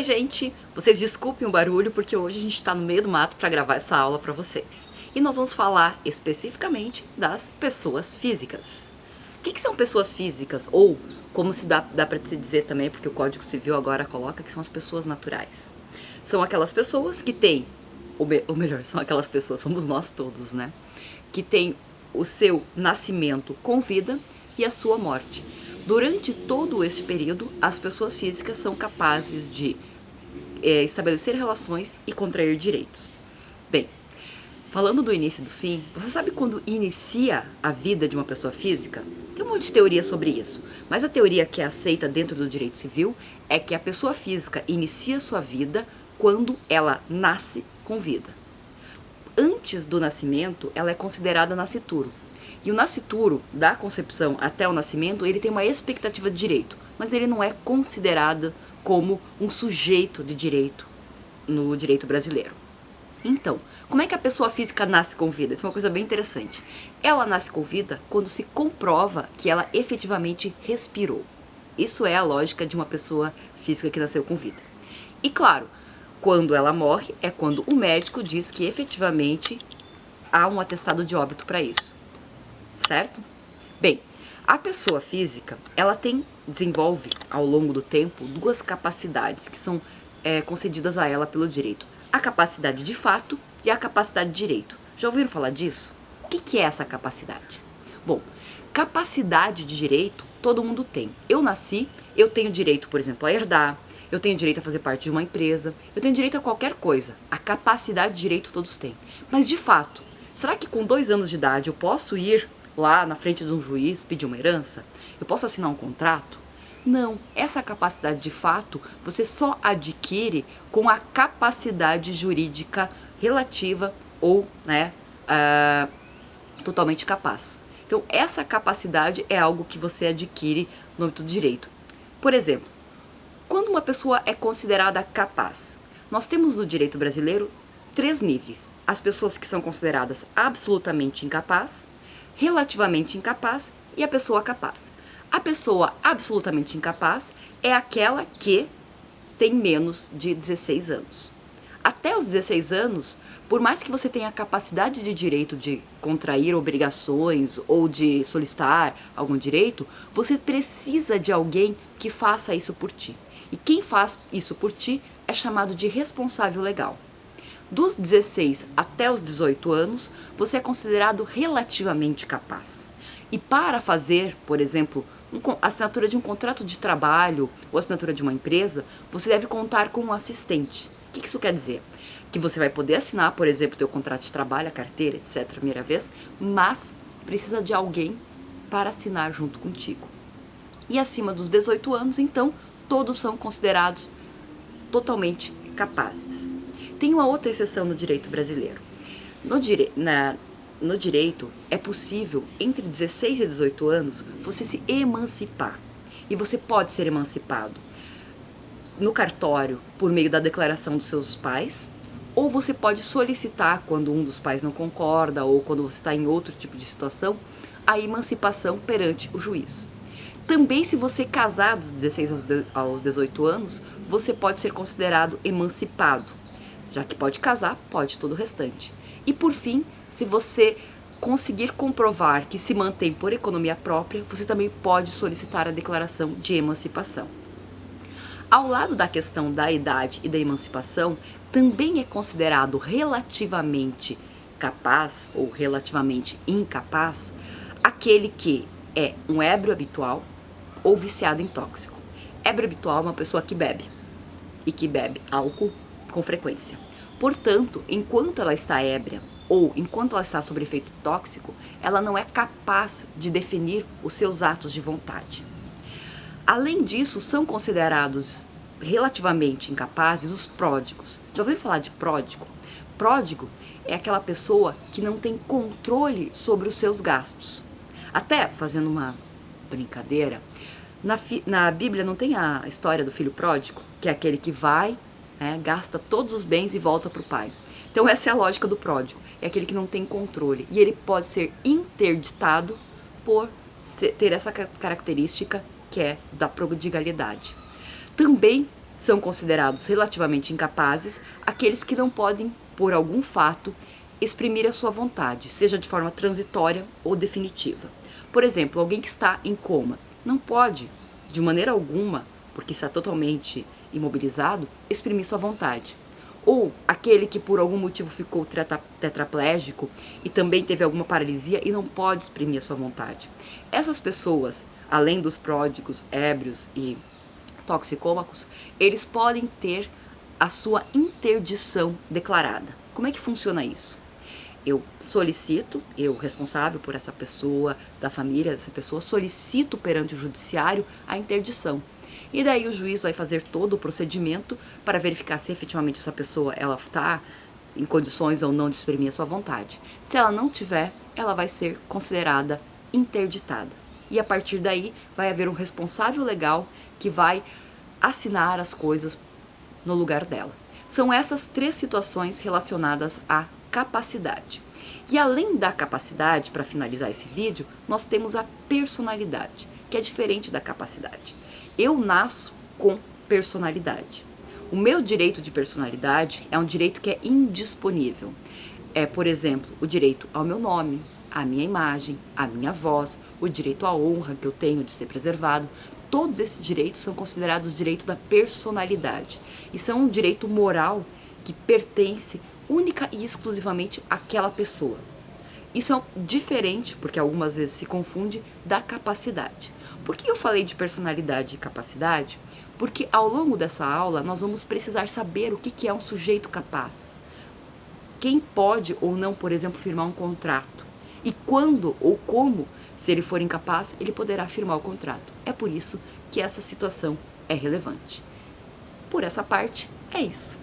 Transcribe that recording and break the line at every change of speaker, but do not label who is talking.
Oi gente, vocês desculpem o barulho porque hoje a gente está no meio do mato para gravar essa aula para vocês. E nós vamos falar especificamente das pessoas físicas. O que são pessoas físicas? Ou, como se dá para se dizer também, porque o Código Civil agora coloca que são as pessoas naturais. São aquelas pessoas que têm, ou melhor, são aquelas pessoas, somos nós todos, né? Que têm o seu nascimento com vida e a sua morte. Durante todo esse período, as pessoas físicas são capazes de estabelecer relações e contrair direitos. Bem, falando do início e do fim, você sabe quando inicia a vida de uma pessoa física? Tem um monte de teoria sobre isso, mas a teoria que é aceita dentro do direito civil é que a pessoa física inicia sua vida quando ela nasce com vida. Antes do nascimento, ela é considerada nascituro. E o nascituro, da concepção até o nascimento, ele tem uma expectativa de direito, mas ele não é considerado como um sujeito de direito no direito brasileiro. Então, como é que a pessoa física nasce com vida? Isso é uma coisa bem interessante. Ela nasce com vida quando se comprova que ela efetivamente respirou. Isso é a lógica de uma pessoa física que nasceu com vida. E claro, quando ela morre é quando o médico diz que efetivamente há um atestado de óbito para isso. Certo? Bem, a pessoa física, ela desenvolve ao longo do tempo duas capacidades que são concedidas a ela pelo direito. A capacidade de fato e a capacidade de direito. Já ouviram falar disso? O que é essa capacidade? Bom, capacidade de direito todo mundo tem. Eu nasci, eu tenho direito, por exemplo, a herdar, eu tenho direito a fazer parte de uma empresa, eu tenho direito a qualquer coisa. A capacidade de direito todos têm. Mas de fato, será que com 2 anos de idade eu posso ir lá na frente de um juiz pedir uma herança? Eu posso assinar um contrato? Não, essa capacidade de fato você só adquire com a capacidade jurídica relativa ou totalmente capaz. Então essa capacidade é algo que você adquire no âmbito do direito. Por exemplo, quando uma pessoa é considerada capaz, nós temos no direito brasileiro 3 níveis. As pessoas que são consideradas absolutamente incapazes, relativamente incapaz e a pessoa capaz. A pessoa absolutamente incapaz é aquela que tem menos de 16 anos. Até os 16 anos, por mais que você tenha capacidade de direito de contrair obrigações ou de solicitar algum direito, você precisa de alguém que faça isso por ti. E quem faz isso por ti é chamado de responsável legal. Dos 16 até os 18 anos, você é considerado relativamente capaz. E para fazer, por exemplo, a assinatura de um contrato de trabalho ou assinatura de uma empresa, você deve contar com um assistente. O que isso quer dizer? Que você vai poder assinar, por exemplo, o teu contrato de trabalho, a carteira, etc., a primeira vez, mas precisa de alguém para assinar junto contigo. E acima dos 18 anos, então, todos são considerados totalmente capazes. Tem uma outra exceção no direito brasileiro. No direito, é possível, entre 16 e 18 anos, você se emancipar. E você pode ser emancipado no cartório, por meio da declaração dos seus pais, ou você pode solicitar, quando um dos pais não concorda, ou quando você está em outro tipo de situação, a emancipação perante o juiz. Também, se você casar dos 16 aos 18 anos, você pode ser considerado emancipado. Já que pode casar, pode todo o restante. E por fim, se você conseguir comprovar que se mantém por economia própria, você também pode solicitar a declaração de emancipação. Ao lado da questão da idade e da emancipação, também é considerado relativamente capaz ou relativamente incapaz aquele que é um ébrio habitual ou viciado em tóxico. Ébrio habitual é uma pessoa que bebe e que bebe álcool com frequência. Portanto, enquanto ela está ébria ou enquanto ela está sob efeito tóxico, ela não é capaz de definir os seus atos de vontade. Além disso, são considerados relativamente incapazes os pródigos. Já ouviram falar de pródigo? Pródigo é aquela pessoa que não tem controle sobre os seus gastos. Até, fazendo uma brincadeira, na Bíblia não tem a história do filho pródigo, que é aquele que vai, gasta todos os bens e volta para o pai. Então essa é a lógica do pródigo, é aquele que não tem controle e ele pode ser interditado por ter essa característica que é da prodigalidade. Também São considerados relativamente incapazes aqueles que não podem, por algum fato, exprimir a sua vontade, seja de forma transitória ou definitiva. Por exemplo, alguém que está em coma não pode, de maneira alguma, porque está totalmente imobilizado, exprimir sua vontade. Ou aquele que por algum motivo ficou tetraplégico e também teve alguma paralisia e não pode exprimir a sua vontade. Essas pessoas, além dos pródigos, ébrios e toxicômacos, eles podem ter a sua interdição declarada. Como é que funciona isso? Eu solicito, eu responsável por essa pessoa, da família dessa pessoa, solicito perante o judiciário a interdição. E daí o juiz vai fazer todo o procedimento para verificar se efetivamente essa pessoa ela está em condições ou não de exprimir a sua vontade. Se ela não tiver, ela vai ser considerada interditada. E a partir daí vai haver um responsável legal que vai assinar as coisas no lugar dela. São essas 3 situações relacionadas à capacidade. E além da capacidade, para finalizar esse vídeo, nós temos a personalidade, que é diferente da capacidade. Eu nasço com personalidade. O meu direito de personalidade é um direito que é indisponível. É, por exemplo, o direito ao meu nome, à minha imagem, à minha voz, o direito à honra que eu tenho de ser preservado. Todos esses direitos são considerados direito da personalidade. E são um direito moral que pertence única e exclusivamente àquela pessoa. Isso é diferente, porque algumas vezes se confunde, da capacidade. Por que eu falei de personalidade e capacidade? Porque ao longo dessa aula nós vamos precisar saber o que é um sujeito capaz. Quem pode ou não, por exemplo, firmar um contrato. E quando ou como, se ele for incapaz, ele poderá firmar o contrato. É por isso que essa situação é relevante. Por essa parte, é isso.